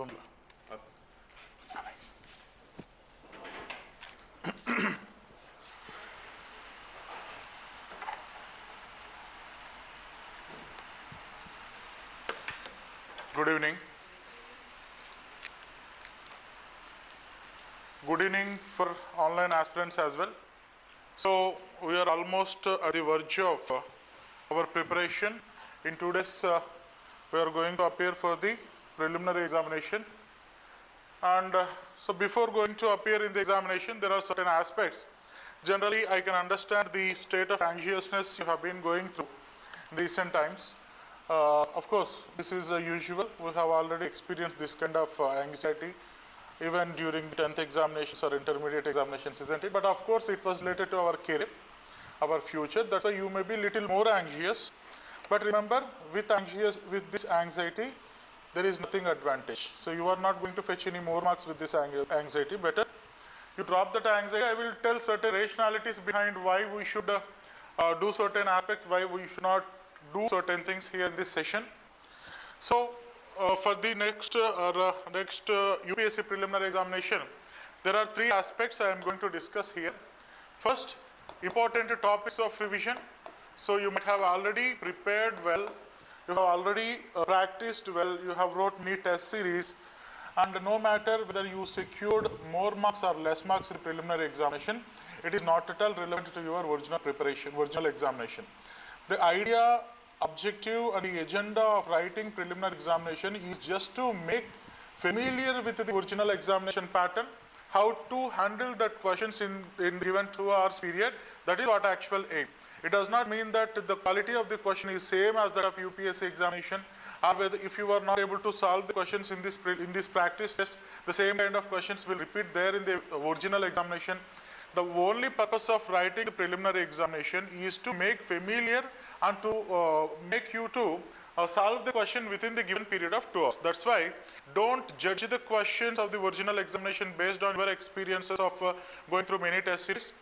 Good evening. Good evening for online aspirants as well. So we are almost at the verge of our preparation. In today's we are going to appear for the preliminary examination, and so before going to appear in the examination, there are certain aspects. Generally, I can understand the state of anxiousness you have been going through in recent times. Of course, this is usual. We have already experienced this kind of anxiety even during the 10th examinations or intermediate examinations, isn't it? But of course, it was related to our career, our future. That's why you may be little more anxious. But remember, with this anxiety, there is nothing advantage. So you are not going to fetch any more marks with this anxiety. Better you drop that anxiety. I will tell certain rationalities behind why we should do certain aspects, why we should not do certain things here in this session. So for the next UPSC preliminary examination, there are three aspects I am going to discuss here. First, important topics of revision. So you might have already prepared well, you have already practiced well, you have wrote many test series, and no matter whether you secured more marks or less marks in the preliminary examination, it is not at all relevant to your original preparation, original examination. The idea, objective and the agenda of writing preliminary examination is just to make familiar with the original examination pattern, how to handle that questions in given 2 hours period. That is what actual aim. It does not mean that the quality of the question is same as that of UPSC examination, or whether if you are not able to solve the questions in this practice test, the same kind of questions will repeat there in the original examination. The only purpose of writing the preliminary examination is to make familiar and to make you to solve the question within the given period of 2 hours. That's why don't judge the questions of the original examination based on your experiences of going through many test series,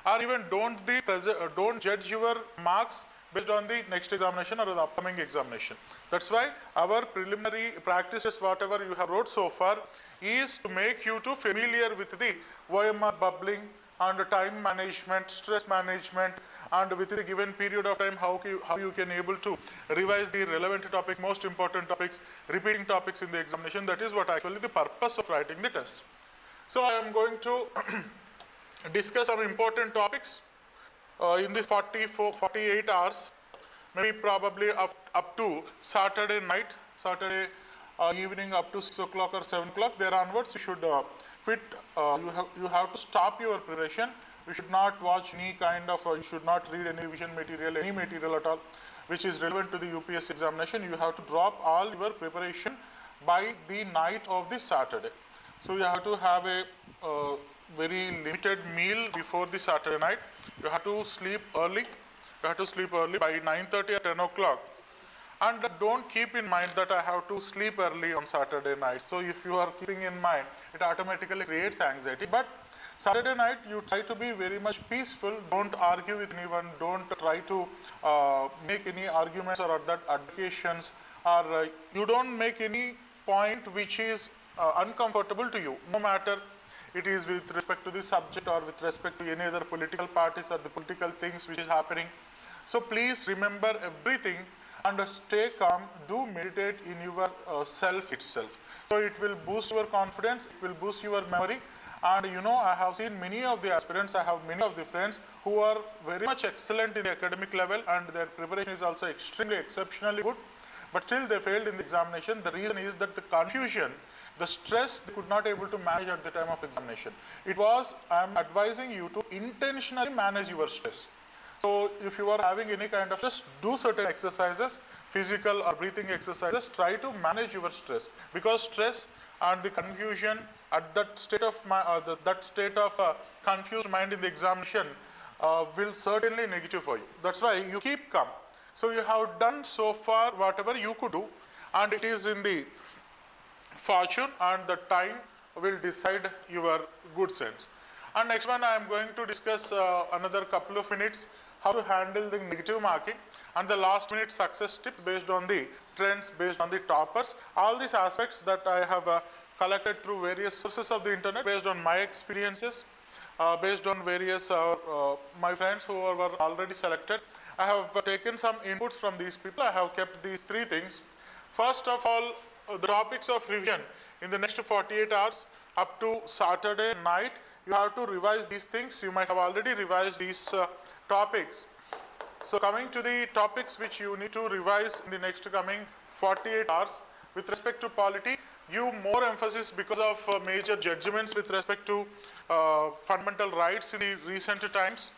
or even don't judge your marks based on the next examination or the upcoming examination. That's why our preliminary practices, whatever you have wrote so far, is to make you to familiar with the OMR bubbling and time management, stress management, and within a given period of time, how you can able to revise the relevant topic, most important topics, repeating topics in the examination. That is what actually the purpose of writing the test. So I am going to discuss some important topics in this 48 hours, maybe probably up to Saturday night, Saturday evening up to 6 o'clock or 7 o'clock. There onwards, you should you have to stop your preparation. You should not watch any kind of, you should not read any revision material, any material at all, which is relevant to the UPSC examination. You have to drop all your preparation by the night of the Saturday. So you have to have a very limited meal before the Saturday night. You have to sleep early. You have to sleep early by 9:30 or 10 o'clock. And don't keep in mind that I have to sleep early on Saturday night. So if you are keeping in mind, it automatically creates anxiety. But Saturday night, you try to be very much peaceful. Don't argue with anyone. Don't try to make any arguments or other advocations, or you don't make any point which is uncomfortable to you, no matter it is with respect to the subject or with respect to any other political parties or the political things which is happening. So please remember everything and stay calm. Do meditate in your self itself. So it will boost your confidence, it will boost your memory. And you know, I have seen many of the aspirants, I have many of the friends who are very much excellent in the academic level, and their preparation is also extremely exceptionally good, but still they failed in the examination. The reason is that the confusion, the stress, they could not able to manage at the time of examination. I am advising you to intentionally manage your stress. So if you are having any kind of stress, do certain exercises, physical or breathing exercises, try to manage your stress, because stress and the confusion at that state of confused mind in the examination will certainly negative for you. That's why you keep calm. So you have done so far whatever you could do, and it is in the fortune and the time will decide your good sense. And next one, I am going to discuss another couple of minutes how to handle the negative marking and the last minute success tips based on the trends, based on the toppers. All these aspects that I have collected through various sources of the internet based on my experiences, based on various my friends who were already selected. I have taken some inputs from these people. I have kept these three things. First of all, the topics of revision in the next 48 hours up to Saturday night, you have to revise these things. You might have already revised these topics. So coming to the topics which you need to revise in the next coming 48 hours, with respect to polity, give more emphasis because of major judgments with respect to fundamental rights in the recent times.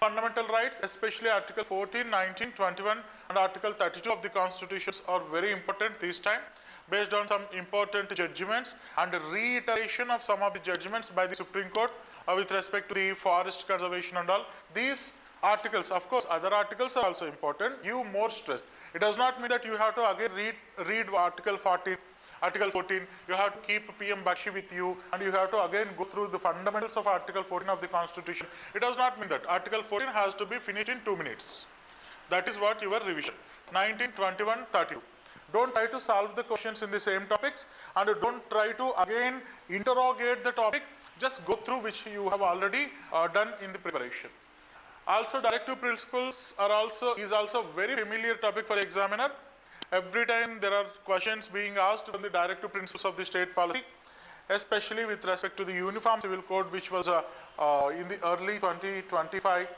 Fundamental rights, especially Article 14, 19, 21 and Article 32 of the Constitution are very important this time, based on some important judgments and reiteration of some of the judgments by the Supreme Court with respect to the forest conservation and all. These articles, of course, other articles are also important. Give more stress. It does not mean that you have to again read Article 14. Article 14, you have to keep PM Bakshi with you, and you have to again go through the fundamentals of Article 14 of the Constitution. It does not mean that. Article 14 has to be finished in 2 minutes. That is what your revision. 19, 21, 32. Don't try to solve the questions in the same topics, and don't try to again interrogate the topic. Just go through which you have already done in the preparation. Also, directive principles is also very familiar topic for the examiner. Every time there are questions being asked on the directive principles of the state policy, especially with respect to the Uniform Civil Code, which was in the early 2025,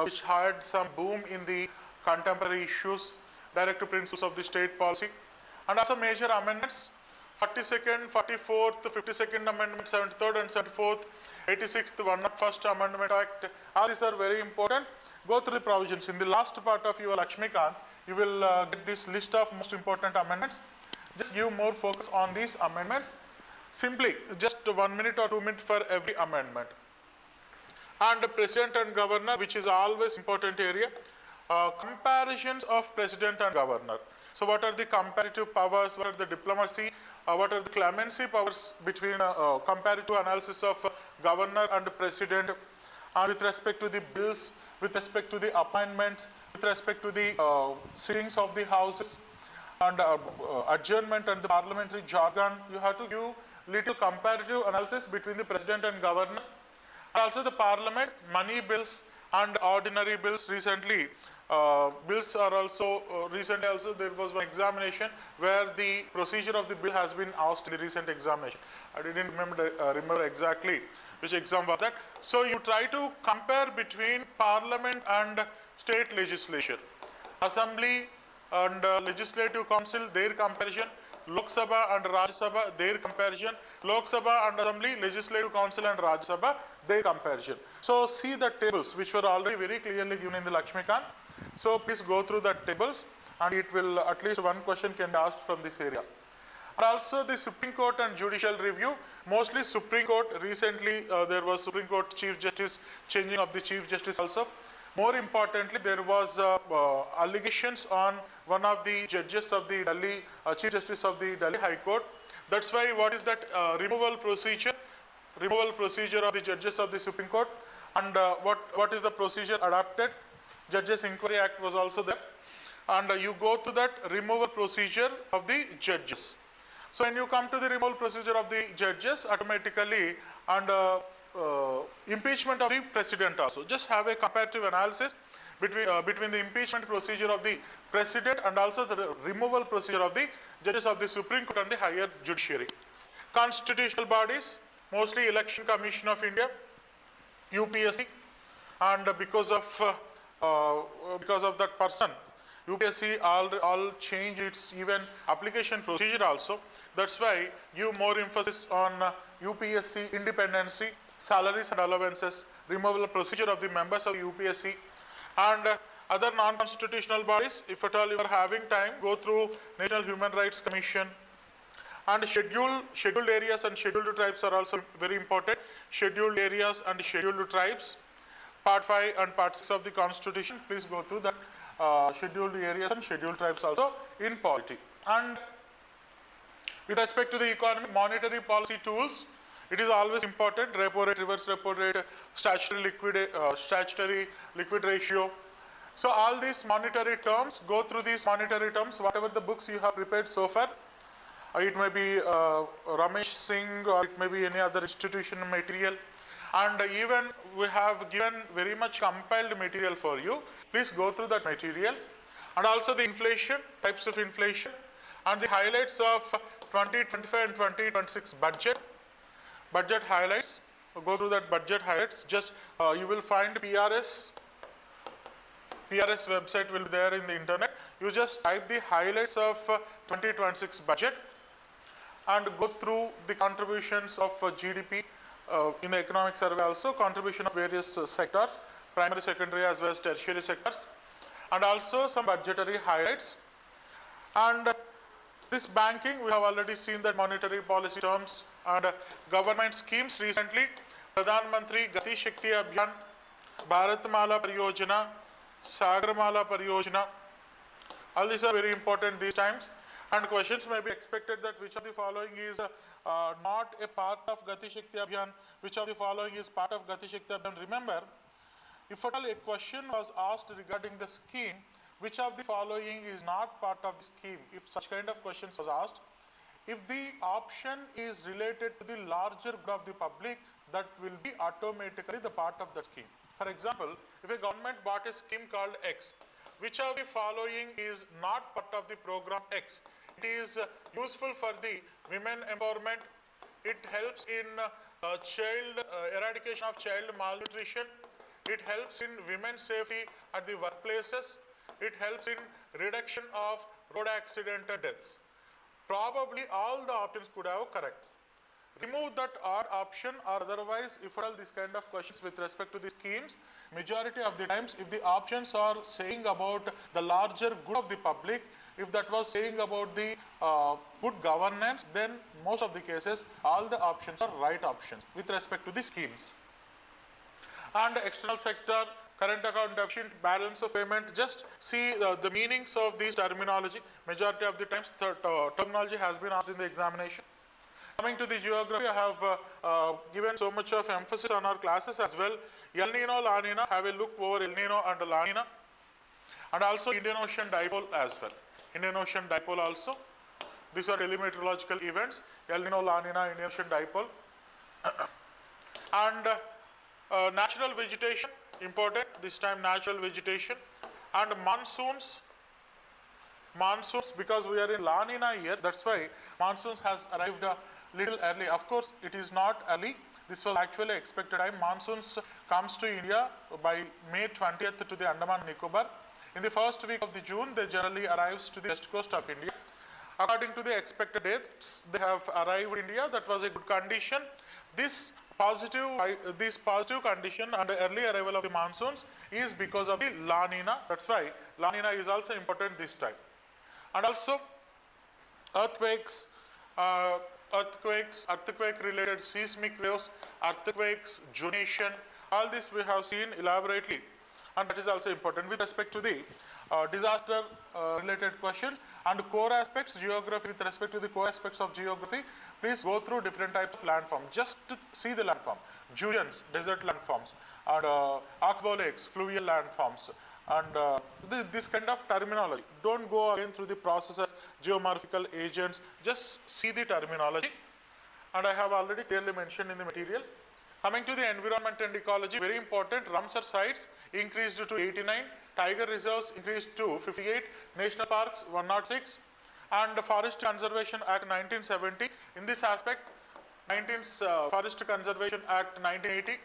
which had some boom in the contemporary issues, directive principles of the state policy, and also major amendments, 42nd, 44th, 52nd Amendment, 73rd and 74th, 86th, 101st Amendment Act. All these are very important. Go through the provisions. In the last part of your Lakshmikant, you will get this list of most important amendments. Just give more focus on these amendments. Simply, just 1 minute or 2 minutes for every amendment. And the President and Governor, which is always important area. Comparisons of President and Governor. So what are the comparative powers, what are the diplomacy, what are the clemency powers between comparative analysis of Governor and President, and with respect to the bills, with respect to the appointments, with respect to the sittings of the houses, and adjournment and the parliamentary jargon. You have to give little comparative analysis between the President and Governor. And also the Parliament, money bills and ordinary bills. Recently, bills are also, recently also there was one examination where the procedure of the bill has been asked in the recent examination. I didn't remember exactly which exam was that. So you try to compare between Parliament and state legislature, Assembly and Legislative Council, their comparison, Lok Sabha and Rajya Sabha, their comparison, Lok Sabha and Assembly, Legislative Council and Rajya Sabha, their comparison. So see the tables which were already very clearly given in the Lakshmikant. So please go through the tables, and it will, at least one question can be asked from this area. And also the Supreme Court and judicial review, mostly Supreme Court. Recently there was Supreme Court Chief Justice, changing of the Chief Justice also. More importantly, there was allegations on one of the judges of the Delhi, Chief Justice of the Delhi High Court. That's why what is that removal procedure of the judges of the Supreme Court, and what is the procedure adopted? Judges Enquiry Act was also there, and you go to that removal procedure of the judges. So when you come to the removal procedure of the judges, automatically, and impeachment of the president also. Just have a comparative analysis between the impeachment procedure of the president and also the removal procedure of the judges of the Supreme Court and the higher judiciary. Constitutional bodies, mostly Election Commission of India, UPSC, and because of that person, UPSC all change its even application procedure also. That's why give more emphasis on UPSC independency, salaries and allowances, removal procedure of the members of UPSC, and other non-constitutional bodies. If at all you are having time, go through National Human Rights Commission, and scheduled areas and scheduled tribes are also very important. Scheduled areas and scheduled tribes, Part 5 and Part 6 of the Constitution. Please go through that scheduled areas and scheduled tribes also in polity. And with respect to the economy, monetary policy tools, it is always important. Repo rate, reverse repo rate, statutory liquid ratio. So all these monetary terms, go through these monetary terms, whatever the books you have prepared so far. It may be Ramesh Singh, or it may be any other institution material. And even we have given very much compiled material for you. Please go through that material. And also the inflation, types of inflation, and the highlights of 2025 and 2026 budget highlights. Go through that budget highlights. Just you will find PRS website will be there in the internet. You just type the highlights of 2026 budget and go through the contributions of GDP in the economic survey, also contribution of various sectors, primary, secondary as well as tertiary sectors, and also some budgetary highlights. And this banking, we have already seen that monetary policy terms and government schemes recently. Pradhan Mantri Gati Shakti Abhiyan, Bharatmala Pariyojana, Sagarmala Pariyojana. All these are very important these times. And questions may be expected that which of the following is not a part of Gati Shakti Abhiyan, which of the following is part of Gati Shakti Abhiyan. Remember, if at all a question was asked regarding the scheme, which of the following is not part of the scheme? If such kind of questions was asked, if the option is related to the larger group of the public, that will be automatically the part of the scheme. For example, if a government bought a scheme called X, which of the following is not part of the program X? It is useful for the women empowerment. It helps in eradication of child malnutrition. It helps in women's safety at the workplaces. It helps in reduction of road accident deaths. Probably all the options could have correct. Remove that odd option, or otherwise, if at all this kind of questions with respect to the schemes, majority of the times, if the options are saying about the larger good of the public, if that was saying about the good governance, then most of the cases, all the options are right options with respect to the schemes. And external sector, current account deficit, balance of payment, just see the meanings of these terminology. Majority of the times, the terminology has been asked in the examination. Coming to the geography, I have given so much of emphasis on our classes as well. El Nino, La Nina, have a look over El Nino and La Nina. And also Indian Ocean Dipole as well. Indian Ocean Dipole also. These are telemeteorological events. El Nino, La Nina, Indian Ocean Dipole. And natural vegetation, important, this time natural vegetation. And monsoons, because we are in La Nina year, that's why monsoons has arrived little early. Of course, it is not early. This was actually expected time. Monsoons comes to India by May 20th to the Andaman Nicobar. In the first week of the June, they generally arrives to the west coast of India. According to the expected dates, they have arrived in India. That was a good condition. This positive condition and the early arrival of the monsoons is because of the La Nina. That's why La Nina is also important this time. And also earthquakes, earthquake-related seismic waves, earthquakes, zonation, all this we have seen elaborately, and that is also important with respect to the disaster-related questions and core aspects, geography. With respect to the core aspects of geography, please go through different types of landform, just to see the landform, Julians, desert landforms, and oxbow lakes, fluvial landforms, and this kind of terminology. Don't go again through the processes, geomorphical agents, just see the terminology. And I have already clearly mentioned in the material. Coming to the environment and ecology, very important, Ramsar sites increased to 89, tiger reserves increased to 58, national parks 106, and the Forest Conservation Act 1970. In this aspect, Forest Conservation Act 1980,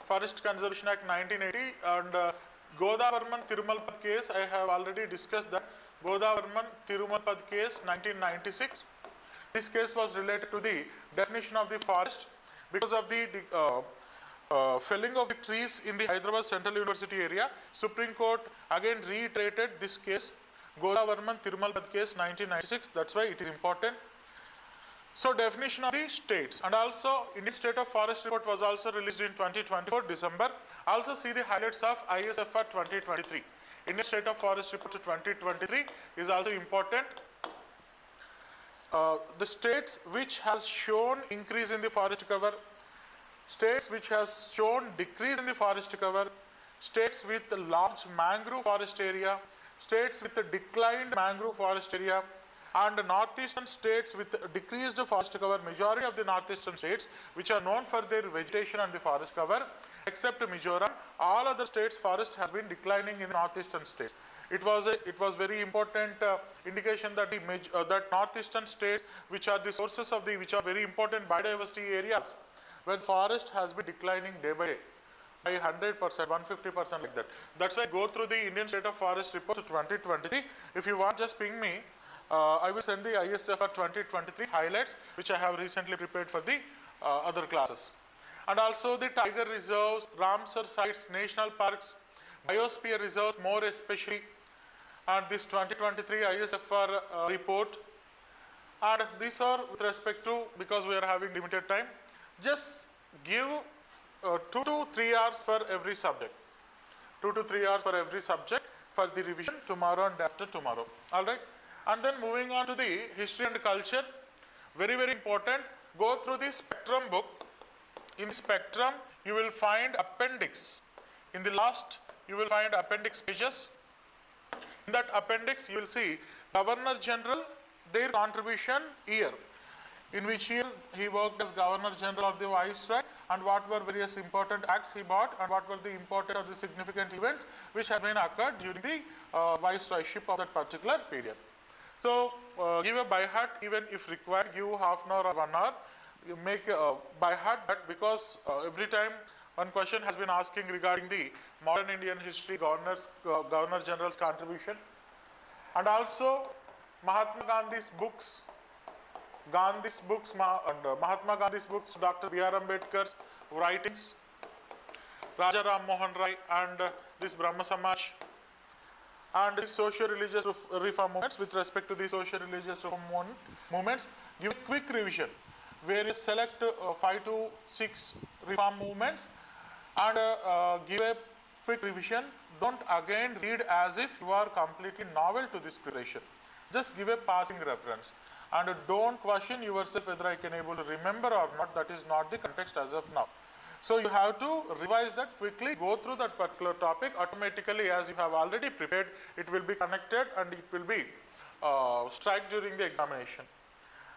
Forest Conservation Act 1980, and Godavarman Tirumalpad case, I have already discussed that. Godavarman Tirumalpad case 1996. This case was related to the definition of the forest because of the felling of the trees in the Hyderabad Central University area. Supreme Court again reiterated this case, Godavarman Tirumalpad case 1996. That's why it is important. So definition of the states, and also Indian State of Forest Report was also released in 2024 December. Also see the highlights of ISFR 2023. Indian State of Forest Report 2023 is also important. The states which has shown increase in the forest cover, states which has shown decrease in the forest cover, states with large mangrove forest area, states with declined mangrove forest area, and northeastern states with decreased forest cover. Majority of the northeastern states which are known for their vegetation and the forest cover, except Mizoram, all other states forest has been declining in the northeastern states. It was very important indication that that northeastern states, which are the sources of which are very important biodiversity areas, when forest has been declining day by day by 100%, 150% like that. That's why go through the Indian State of Forest Report 2023. If you want, just ping me. I will send the ISFR 2023 highlights, which I have recently prepared for the other classes. And also the tiger reserves, Ramsar sites, national parks, biosphere reserves, more especially, and this 2023 ISFR report. And these are with respect to, because we are having limited time, just give 2 to 3 hours for every subject. 2 to 3 hours for every subject for the revision tomorrow and after tomorrow. All right. And then moving on to the history and culture, very, very important. Go through the spectrum book. In spectrum, you will find appendix. In the last, you will find appendix pages. In that appendix, you will see Governor General, their contribution year, in which year he worked as Governor General of the Viceroy, and what were various important acts he brought, and what were the important or the significant events which have been occurred during the Viceroyship of that particular period. So, give a by heart, even if required, give half an hour or 1 hour. You make by heart, but because every time one question has been asking regarding the modern Indian history, Governor General's contribution, and also Mahatma Gandhi's books, Mahatma Gandhi's books, Dr. B.R. Ambedkar's writings, Raja Ram Mohan Rai, and this Brahma Samaj, and the socio-religious reform movements. With respect to the socio-religious reform movements, give a quick revision where you select 5 to 6 reform movements and give a quick revision. Don't again read as if you are completely novel to this preparation. Just give a passing reference and don't question yourself whether I can able to remember or not. That is not the context as of now. So you have to revise that quickly, go through that particular topic. Automatically, as you have already prepared, it will be connected and it will be struck during the examination.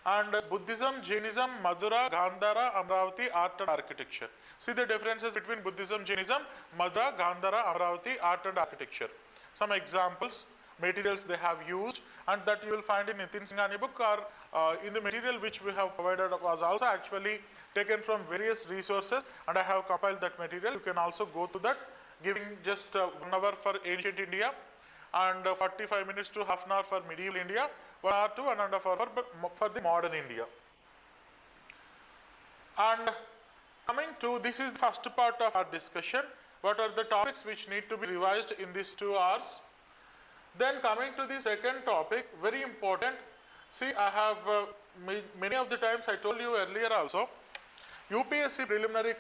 And Buddhism, Jainism, Madura, Gandhara, Amravati, art and architecture. See the differences between Buddhism, Jainism, Madura, Gandhara, Amravati, art and architecture. Some examples, materials they have used, and that you will find in Nitin Singhani book, or in the material which we have provided was also actually taken from various resources, and I have compiled that material. You can also go to that, giving just 1 hour for ancient India and 45 minutes to half an hour for medieval India, 1 hour to 1.5 hours for the modern India. And coming to, this is the first part of our discussion. What are the topics which need to be revised in these 2 hours? Then coming to the second topic, very important. See, I have many of the times I told you earlier also, UPSC preliminary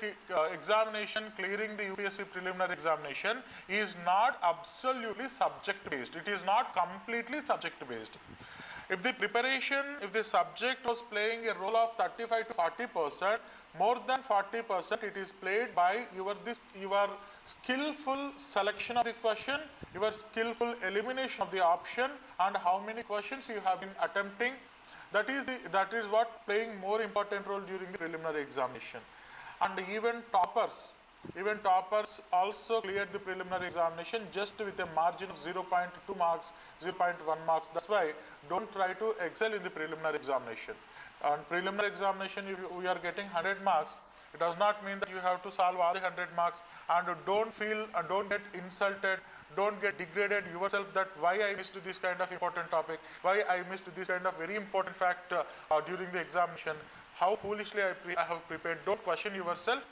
examination, clearing the UPSC preliminary examination is not absolutely subject based. It is not completely subject based. If the preparation, if the subject was playing a role of 35 to 40%, more than 40% it is played by your skillful selection of the question, your skillful elimination of the option, and how many questions you have been attempting. That is what playing more important role during the preliminary examination. And even toppers also cleared the preliminary examination just with a margin of 0.2 marks, 0.1 marks. That's why don't try to excel in the preliminary examination. And preliminary examination, if we are getting 100 marks, it does not mean that you have to solve all the 100 marks, and don't feel and don't get insulted, don't get degraded yourself that why I missed this kind of important topic, why I missed this kind of very important fact during the examination, how foolishly I have prepared. Don't question yourself,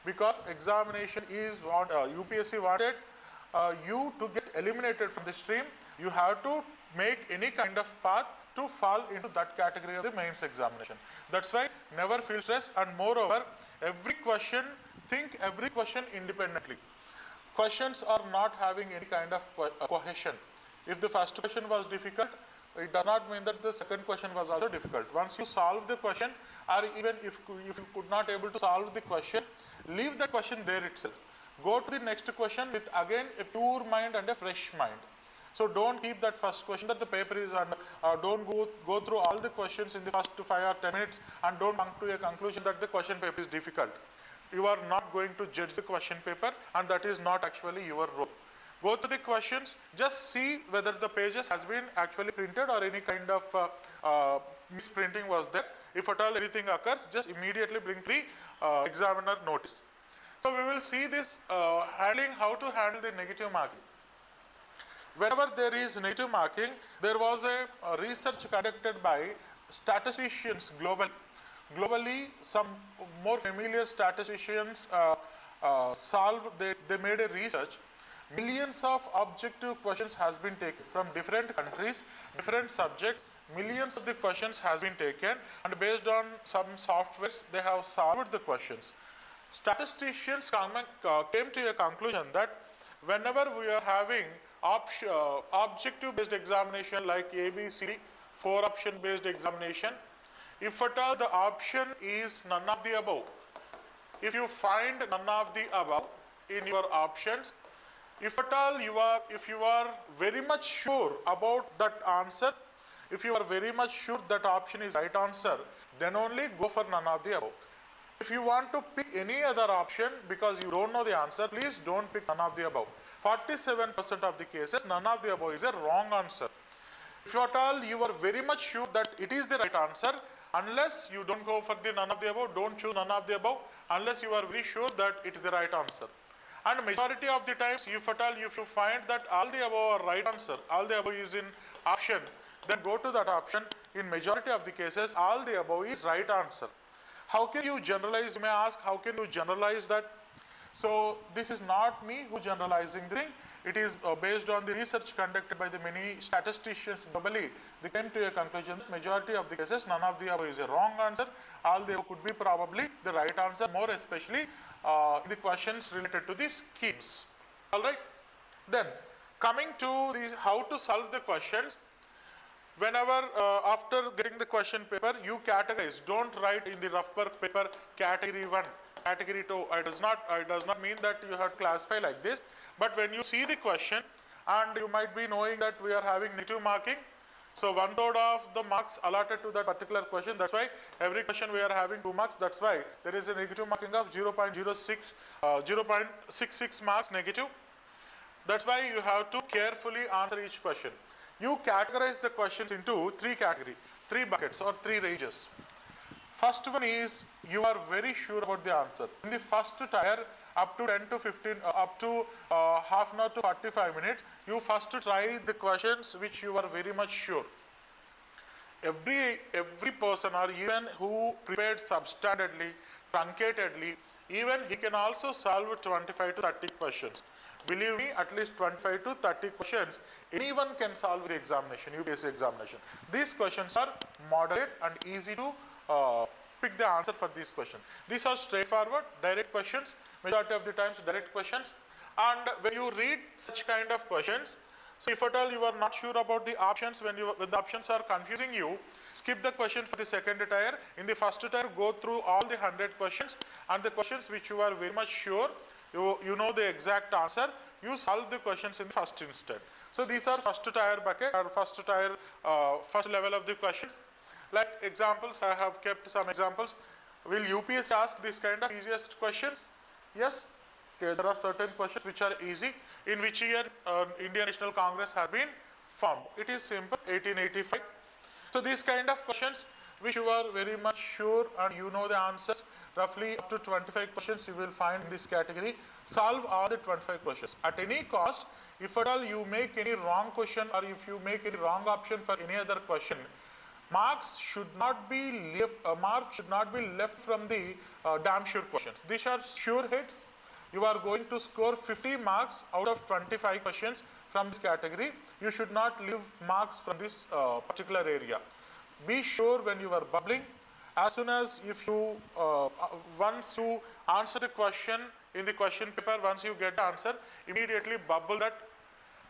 because examination is what UPSC wanted you to get eliminated from the stream. You have to make any kind of path to fall into that category of the mains examination. That's why never feel stress, and moreover, think every question independently. Questions are not having any kind of cohesion. If the first question was difficult, it does not mean that the second question was also difficult. Once you solve the question, or even if you could not able to solve the question, leave the question there itself. Go to the next question with again a pure mind and a fresh mind. So don't keep that first question that the paper is under, don't go through all the questions in the first 5 or 10 minutes and don't come to a conclusion that the question paper is difficult. You are not going to judge the question paper, and that is not actually your role. Go to the questions, just see whether the pages has been actually printed or any kind of misprinting was there. If at all anything occurs, just immediately bring the examiner notice. So we will see this how to handle the negative marking. Whenever there is negative marking, there was a research conducted by statisticians globally. Globally, some more familiar statisticians they made a research. Millions of objective questions has been taken from different countries, different subjects. Millions of the questions has been taken, and based on some softwares, they have solved the questions. Statisticians came to a conclusion that whenever we are having objective based examination like ABC, 4 option based examination, if at all the option is none of the above, if you find none of the above in your options, if at all if you are very much sure about that answer, if you are very much sure that option is right answer, then only go for none of the above. If you want to pick any other option because you don't know the answer, please don't pick none of the above. 47% of the cases, none of the above is a wrong answer. If at all you are very much sure that it is the right answer, unless you don't go for the none of the above, don't choose none of the above, unless you are very sure that it is the right answer. And majority of the times, if at all if you find that all the above are right answer, all the above is in option, then go to that option. In majority of the cases, all the above is right answer. How can you generalize? You may ask, how can you generalize that? So this is not me who generalizing the thing. It is based on the research conducted by the many statisticians globally. They came to a conclusion that majority of the cases, none of the above is a wrong answer. All the above could be probably the right answer, more especially the questions related to the schemes. All right. Then coming to how to solve the questions. Whenever after getting the question paper, you categorize. Don't write in the rough work paper category 1, category 2. It does not mean that you have to classify like this. But when you see the question, and you might be knowing that we are having negative marking, so 1/3 of the marks allotted to that particular question. That's why every question we are having 2 marks. That's why there is a negative marking of 0.66 marks negative. That's why you have to carefully answer each question. You categorize the questions into 3 categories, 3 buckets or 3 ranges. First one is you are very sure about the answer. In the first tier, up to 10 to 15, up to half an hour to 45 minutes, you first try the questions which you are very much sure. Every person, or even who prepared substandardly, truncatedly, even he can also solve 25 to 30 questions. Believe me, at least 25 to 30 questions, anyone can solve the examination, UPSC examination. These questions are moderate and easy to pick the answer for these questions. These are straightforward, direct questions, majority of the times direct questions. And when you read such kind of questions, so if at all you are not sure about the options, when the options are confusing you, skip the question for the second tier. In the first tier, go through all the 100 questions, and the questions which you are very much sure, you know the exact answer, you solve the questions in the first instant. So these are first tier bucket or first tier, first level of the questions. Like examples, I have kept some examples. Will UPSC ask this kind of easiest questions? Yes. Okay, there are certain questions which are easy. In which year Indian National Congress has been formed? It is simple, 1885. So these kind of questions which you are very much sure and you know the answers, roughly up to 25 questions you will find in this category. Solve all the 25 questions. At any cost, if at all you make any wrong question or if you make any wrong option for any other question, marks should not be left from the damn sure questions. These are sure hits. You are going to score 50 marks out of 25 questions from this category. You should not leave marks from this particular area. Be sure when you are bubbling. As soon as if you, once you answer the question in the question paper, once you get the answer, immediately bubble that.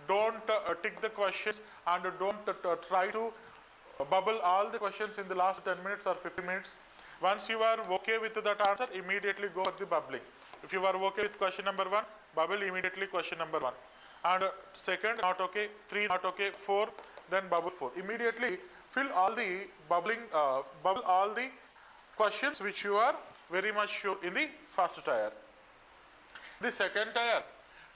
Don't tick the questions and don't try to bubble all the questions in the last 10 minutes or 15 minutes. Once you are okay with that answer, immediately go for the bubbling. If you are okay with question number 1, bubble immediately question number 1. And second, not okay. 3, not okay. 4, then bubble 4. Immediately fill all the bubble all the questions which you are very much sure in the first tier. The second tier,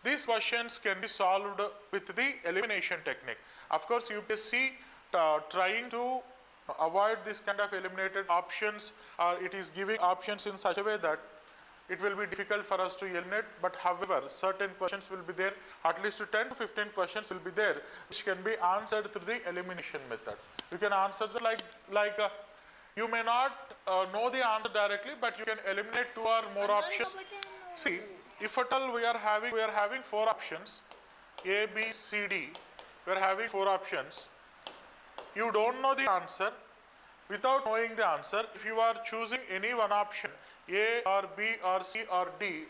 these questions can be solved with the elimination technique. Of course, UPSC trying to avoid this kind of eliminated options, it is giving options in such a way that it will be difficult for us to eliminate, but however, certain questions will be there, at least 10 to 15 questions will be there, which can be answered through the elimination method. You can answer the you may not know the answer directly, but you can eliminate 2 or more options. See, if at all we are having 4 options, A, B, C, D, we are having 4 options. You don't know the answer. Without knowing the answer, if you are choosing any one option, A or B or C or D,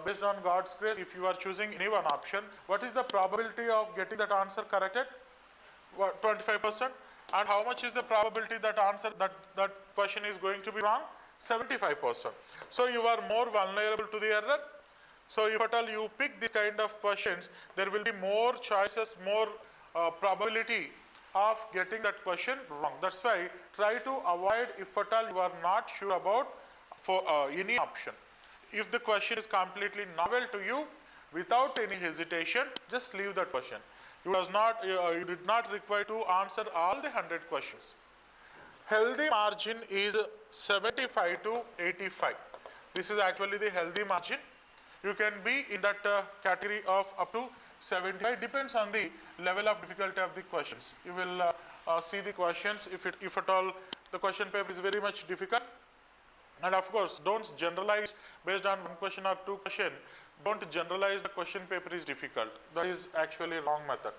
based on God's grace, if you are choosing any one option, what is the probability of getting that answer corrected? 25%. And how much is the probability that that question is going to be wrong? 75%. So you are more vulnerable to the error. So if at all you pick this kind of questions, there will be more choices, more probability of getting that question wrong. That's why try to avoid, if at all you are not sure about any option. If the question is completely novel to you, without any hesitation, just leave that question. You did not require to answer all the 100 questions. Healthy margin is 75 to 85. This is actually the healthy margin. You can be in that category of up to 75. Depends on the level of difficulty of the questions. You will see the questions if at all the question paper is very much difficult. And of course, don't generalize based on 1 question or 2 question. Don't generalize the question paper is difficult. That is actually a wrong method.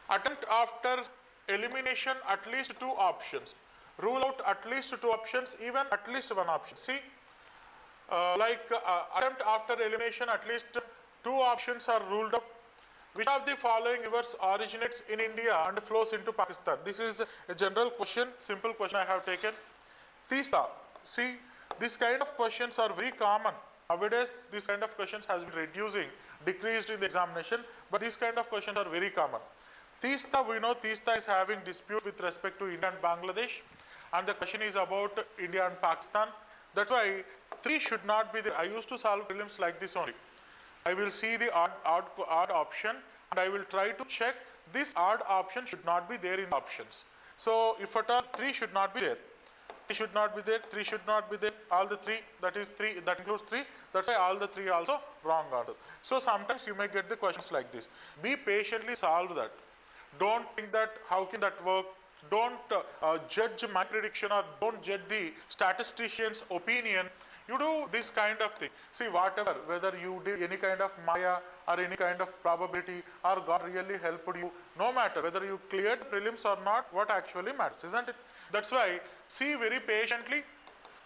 Attempt after elimination at least 2 options. Rule out at least 2 options, even at least 1 option. See, attempt after elimination, at least 2 options are ruled out. Which of the following rivers originates in India and flows into Pakistan? This is a general question, simple question I have taken. Tisa. See, this kind of questions are very common. Nowadays, this kind of questions has been decreased in the examination, but these kind of questions are very common. Tista, we know Tista is having dispute with respect to India and Bangladesh, and the question is about India and Pakistan. That's why 3 should not be there. I used to solve prelims like this only. I will see the odd option, and I will try to check this odd option should not be there in the options. So if at all 3 should not be there, 3 should not be there, 3 should not be there, all the 3, that is 3, that includes 3, that's why all the 3 also wrong answer. So sometimes you may get the questions like this. Be patiently solve that. Don't think that how can that work. Don't judge my prediction or don't judge the statistician's opinion. You do this kind of thing. See, whatever, whether you did any kind of Maya or any kind of probability or God really helped you, no matter whether you cleared prelims or not, what actually matters, isn't it? That's why see very patiently.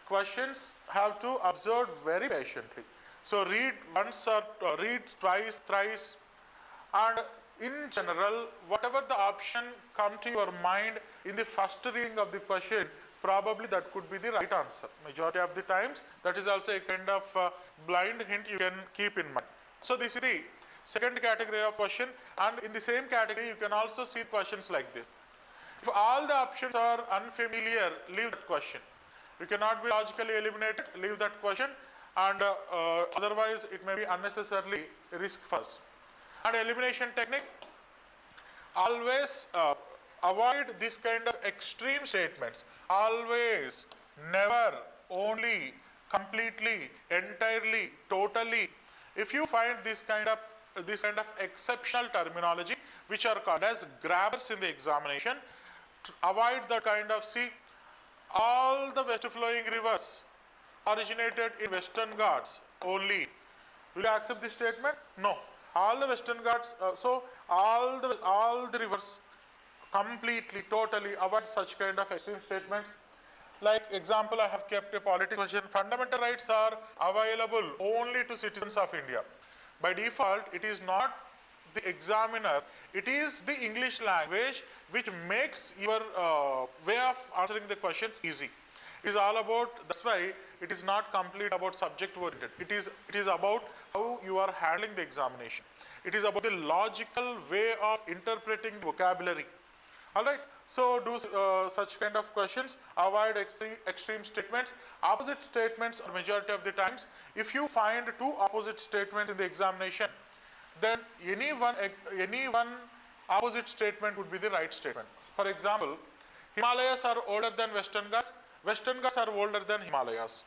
Questions have to observe very patiently. So read once or read twice, thrice, and in general, whatever the option come to your mind in the first reading of the question, probably that could be the right answer. Majority of the times, that is also a kind of blind hint you can keep in mind. So this is the second category of question, and in the same category, you can also see questions like this. If all the options are unfamiliar, leave that question. You cannot be logically eliminated, leave that question, and otherwise it may be unnecessarily risk for us. And elimination technique, always avoid this kind of extreme statements. Always, never, only, completely, entirely, totally. If you find this kind of exceptional terminology, which are called as grabbers in the examination, avoid the kind of, see, all the west flowing rivers originated in Western Ghats only. Will you accept this statement? No. All the Western Ghats, so all the rivers completely, totally avoid such kind of extreme statements. Like example, I have kept a political question. Fundamental rights are available only to citizens of India. By default, it is not the examiner, it is the English language which makes your way of answering the questions easy. It is all about, that's why it is not complete about subject oriented. It is about how you are handling the examination. It is about the logical way of interpreting the vocabulary. All right. So do such kind of questions. Avoid extreme statements. Opposite statements are majority of the times. If you find two opposite statements in the examination, then any one opposite statement would be the right statement. For example, Himalayas are older than Western Ghats. Western Ghats are older than Himalayas.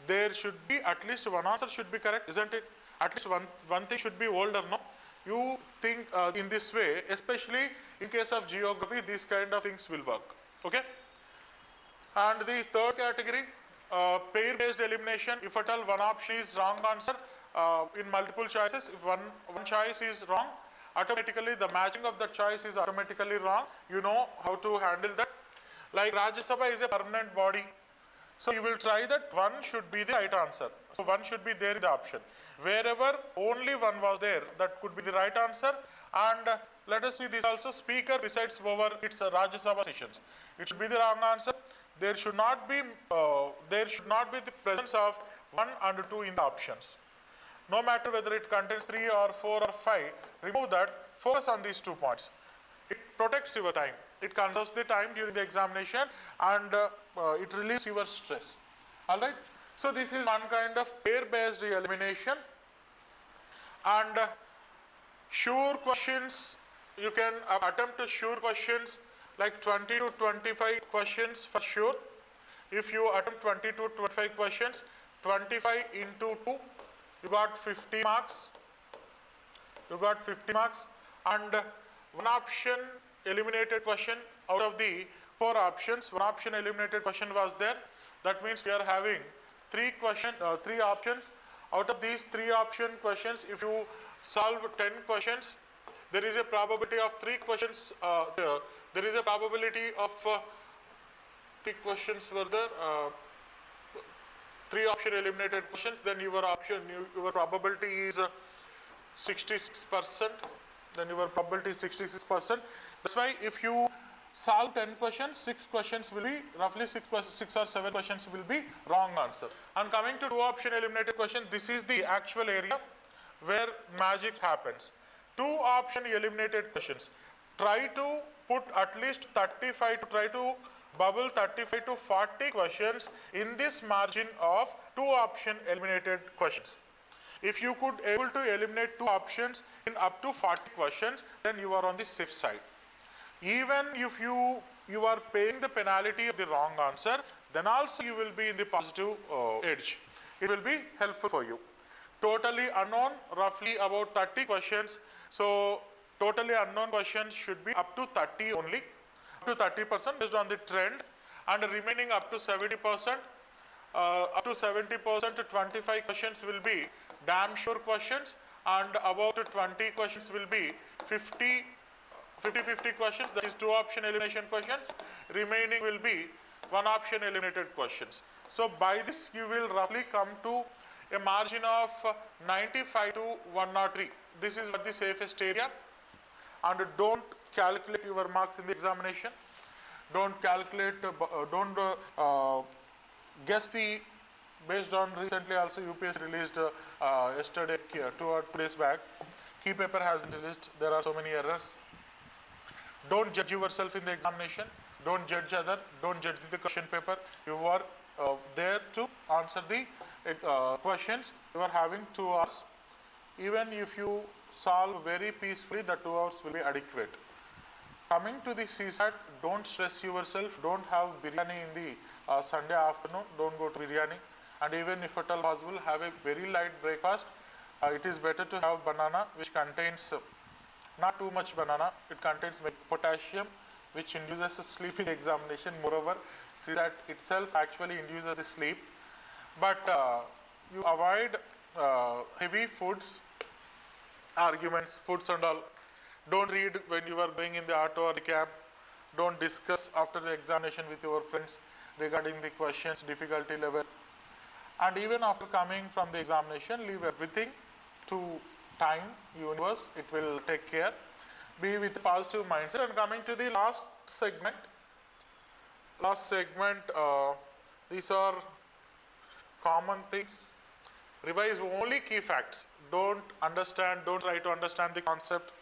There should be at least one answer should be correct, isn't it? At least one thing should be older, no? You think in this way, especially in case of geography, these kind of things will work. Okay. And the third category, pair-based elimination. If at all one option is wrong answer in multiple choices, if one choice is wrong, automatically the matching of the choice is automatically wrong. You know how to handle that. Like Rajya Sabha is a permanent body. So you will try that one should be the right answer. So one should be there in the option. Wherever only one was there, that could be the right answer. And let us see this also, speaker presides over its Rajya Sabha sessions. It should be the wrong answer. There should not be the presence of 1 and 2 in the options. No matter whether it contains 3 or 4 or 5, remove that, focus on these 2 points. It protects your time. It conserves the time during the examination, and it relieves your stress. All right. So this is one kind of pair-based elimination. And sure questions, you can attempt sure questions like 20 to 25 questions for sure. If you attempt 20 to 25 questions, 25 into 2, you got 50 marks. You got 50 marks. And one option eliminated question out of the 4 options, one option eliminated question was there. That means we are having 3 options. Out of these 3 option questions, if you solve 10 questions, there is a probability of 3 questions there is a probability of 3 questions were there, 3 option eliminated questions, then your probability is 66%. Then your probability is 66%. That's why if you solve 10 questions, 6 questions will be, roughly 6 or 7 questions will be wrong answer. And coming to 2 option eliminated question, this is the actual area where magic happens. 2 option eliminated questions. Try to put at least 35, try to bubble 35 to 40 questions in this margin of 2 option eliminated questions. If you could able to eliminate 2 options in up to 40 questions, then you are on the safe side. Even if you are paying the penalty of the wrong answer, then also you will be in the positive edge. It will be helpful for you. Totally unknown, roughly about 30 questions. So totally unknown questions should be up to 30 only, up to 30% based on the trend, and remaining up to 70%. Up to 70% to 25 questions will be damn sure questions, and about 20 questions will be 50 questions, that is 2 option elimination questions. Remaining will be 1 option eliminated questions. So by this you will roughly come to a margin of 95 to 103. This is what the safest area. And don't calculate your marks in the examination. Don't calculate, guess the, based on recently also UPSC released yesterday, 2 or 2 days back, key paper has been released. There are so many errors. Don't judge yourself in the examination. Don't judge other. Don't judge the question paper. You are there to answer the questions. You are having 2 hours. Even if you solve very peacefully, the 2 hours will be adequate. Coming to the CSAT, don't stress yourself. Don't have biryani in the Sunday afternoon. Don't go to biryani. And even if at all possible, have a very light breakfast. It is better to have banana, which contains not too much banana. It contains potassium, which induces sleep in examination. Moreover, CSAT itself actually induces the sleep. But you avoid heavy foods, arguments, foods and all. Don't read when you are going in the auto or the cab. Don't discuss after the examination with your friends regarding the questions, difficulty level. And even after coming from the examination, leave everything to time, universe. It will take care. Be with positive mindset. And coming to the last segment, the These are common things. Revise only key facts. Don't try to understand the concept.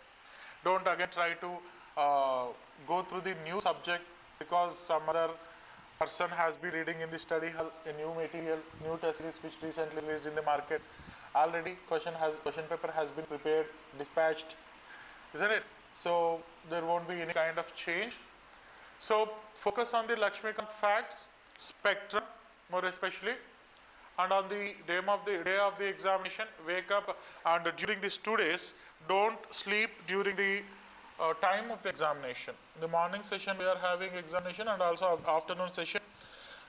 Don't again try to go through the new subject because some other person has been reading in the study hall a new material, new test series which recently released in the market. Already question paper has been prepared, dispatched, isn't it? So there won't be any kind of change. So focus on the Lakshmikant facts, spectrum more especially, and on the day of the examination, wake up, and during these 2 days, don't sleep during the time of the examination. The morning session we are having examination, and also afternoon session.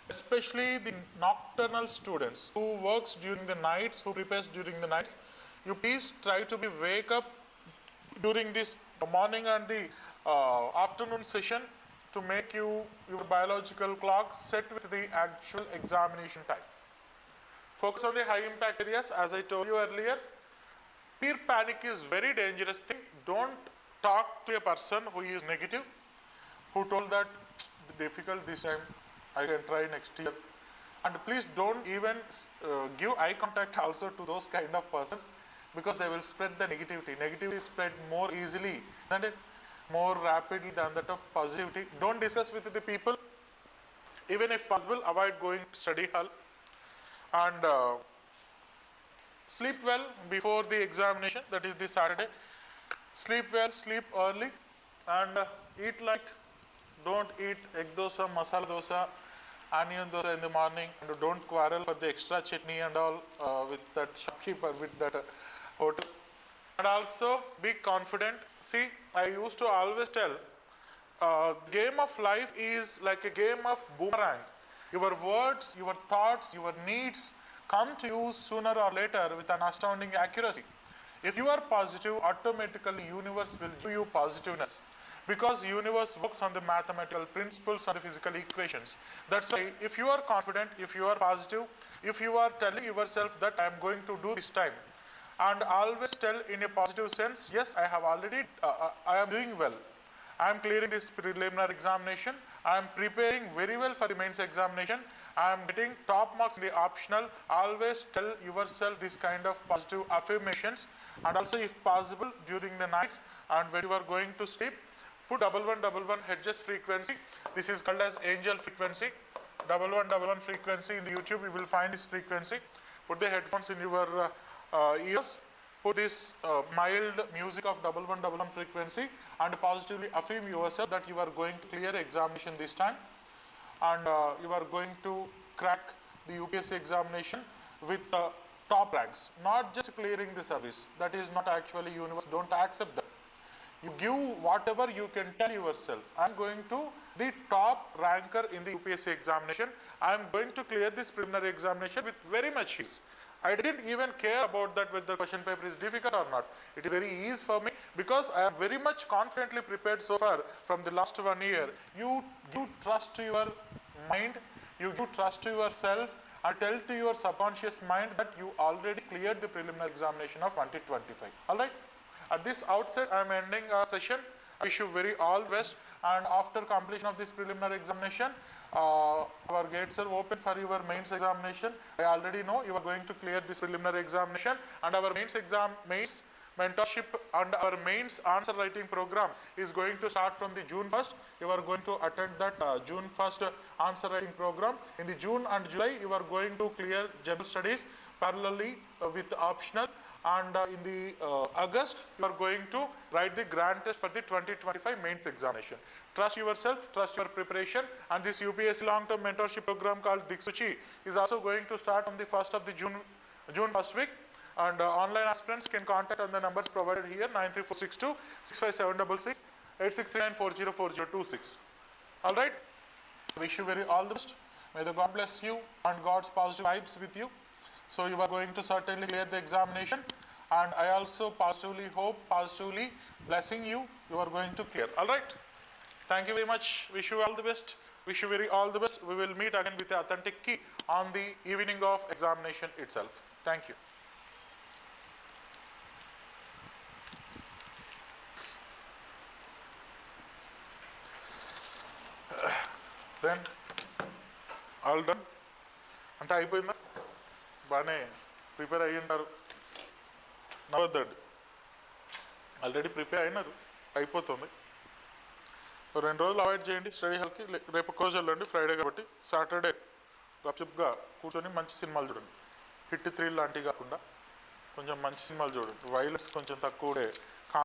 Especially the nocturnal students who works during the nights, who prepares during the nights, you please try to be wake up during this morning and the afternoon session to make your biological clock set with the actual examination time. Focus on the high impact areas. As I told you earlier, peer panic is very dangerous thing. Don't talk to a person who is negative, who told that difficult this time, I can try next year. And please don't even give eye contact also to those kind of persons, because they will spread the negativity. Negativity is spread more easily, isn't it? More rapidly than that of positivity. Don't discuss with the people. Even if possible, avoid going study hall. And sleep well before the examination, that is this Saturday. Sleep well, sleep early, and eat light. Don't eat egg dosa, masala dosa, onion dosa in the morning, and don't quarrel for the extra chutney and all with that shopkeeper, with that hotel. And also be confident. See, I used to always tell, game of life is like a game of boomerang. Your words, your thoughts, your needs come to you sooner or later with an astounding accuracy. If you are positive, automatically universe will give you positiveness, because universe works on the mathematical principles and the physical equations. That's why if you are confident, if you are positive, if you are telling yourself that I am going to do this time, and always tell in a positive sense, yes, I have already, I am doing well. I am clearing this preliminary examination. I am preparing very well for the mains examination. I am getting top marks in the optional. Always tell yourself this kind of positive affirmations. And also, if possible, during the nights and when you are going to sleep, put 1111 hertz frequency. This is called as angel frequency. 1111 frequency in the YouTube, you will find this frequency. Put the headphones in your ears. Put this mild music of 1111 frequency and positively affirm yourself that you are going to clear examination this time, and you are going to crack the UPSC examination with top ranks, not just clearing the service. That is not actually universe. Don't accept that. You give whatever you can tell yourself. I am going to the top ranker in the UPSC examination. I am going to clear this preliminary examination with very much ease. I didn't even care about that whether the question paper is difficult or not. It is very easy for me because I am very much confidently prepared so far from the last 1 year. You trust to your mind, you give trust to yourself, and tell to your subconscious mind that you already cleared the preliminary examination of 2025. Alright? At this outset, I am ending our session. I wish you very all the best, and after completion of this preliminary examination, our gates are open for your mains examination. I already know you are going to clear this preliminary examination, and our mains mentorship and our mains answer writing program is going to start from the June 1st. You are going to attend that June 1st answer writing program. In the June and July, you are going to clear general studies parallelly with optional. And in the August, you are going to write the grand test for the 2025 mains examination. Trust yourself, trust your preparation, and this UPSC long-term mentorship program called Diksuchi is also going to start from the 1st of the June first week. And online aspirants can contact on the numbers provided here, 93462 65766 8639404026. All right. Wish you very all the best. May the God bless you and God's positive vibes with you. So you are going to certainly clear the examination, and I also positively hope, positively blessing you, you are going to clear. All right. Thank you very much. Wish you all the best. Wish you very all the best. We will meet again with the authentic key on the evening of examination itself. Thank you. Then, all done. అంటే అయిపోయిందా? బాగానే prepare అయ్యి ఉంటారు, నవ్వద్దండి, already prepare అయినారు, అయిపోతుంది. 2 రోజులు avoid చేయండి study హాల్కి. రేపు ఒక రోజు వెళ్ళండి, ఫ్రైడే కాబట్టి. సాటర్డే గప్చుప్గా కూర్చొని మంచి సినిమాలు చూడండి, హిట్ 3 లాంటివి కాకుండా కొంచెం మంచి సినిమాలు చూడండి. వైలెన్స్ కొంచెం తక్కువే